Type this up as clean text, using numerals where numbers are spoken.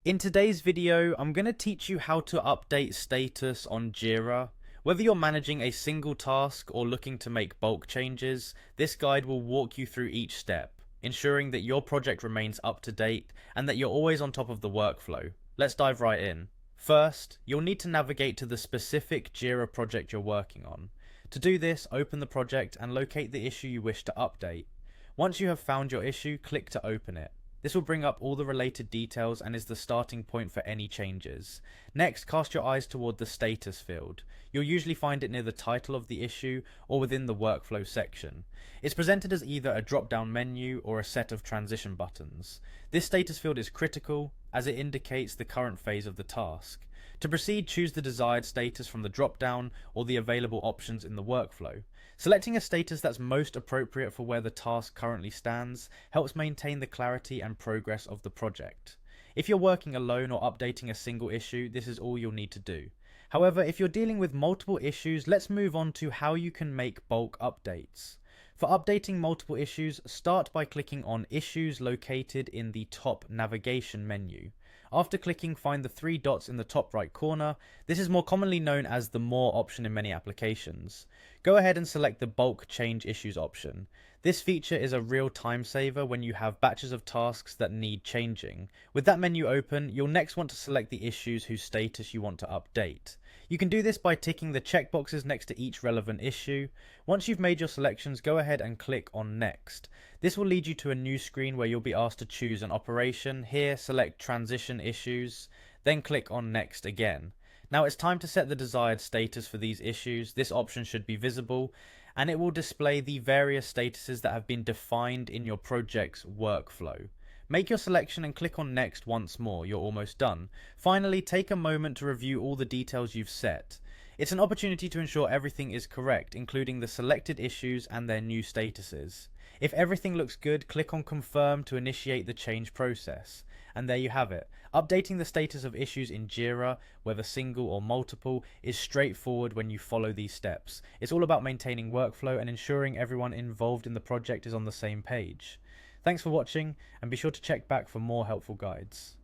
In today's video, I'm going to teach you how to update status on Jira. Whether you're managing a single task or looking to make bulk changes, this guide will walk you through each step, ensuring that your project remains up to date and that you're always on top of the workflow. Let's dive right in. First, you'll need to navigate to the specific Jira project you're working on. To do this, open the project and locate the issue you wish to update. Once you have found your issue, click to open it. This will bring up all the related details and is the starting point for any changes. Next, cast your eyes toward the status field. You'll usually find it near the title of the issue or within the workflow section. It's presented as either a drop-down menu or a set of transition buttons. This status field is critical as it indicates the current phase of the task. To proceed, choose the desired status from the drop-down or the available options in the workflow. Selecting a status that's most appropriate for where the task currently stands helps maintain the clarity and progress of the project. If you're working alone or updating a single issue, this is all you'll need to do. However, if you're dealing with multiple issues, let's move on to how you can make bulk updates. For updating multiple issues, start by clicking on Issues located in the top navigation menu. After clicking, find the three dots in the top right corner. This is more commonly known as the More option in many applications. Go ahead and select the Bulk Change Issues option. This feature is a real time saver when you have batches of tasks that need changing. With that menu open, you'll next want to select the issues whose status you want to update. You can do this by ticking the checkboxes next to each relevant issue. Once you've made your selections, go ahead and click on Next. This will lead you to a new screen where you'll be asked to choose an operation. Here, select Transition Issues, then click on Next again. Now it's time to set the desired status for these issues. This option should be visible, and it will display the various statuses that have been defined in your project's workflow. Make your selection and click on Next once more. You're almost done. Finally, take a moment to review all the details you've set. It's an opportunity to ensure everything is correct, including the selected issues and their new statuses. If everything looks good, click on Confirm to initiate the change process. And there you have it. Updating the status of issues in Jira, whether single or multiple, is straightforward when you follow these steps. It's all about maintaining workflow and ensuring everyone involved in the project is on the same page. Thanks for watching, and be sure to check back for more helpful guides.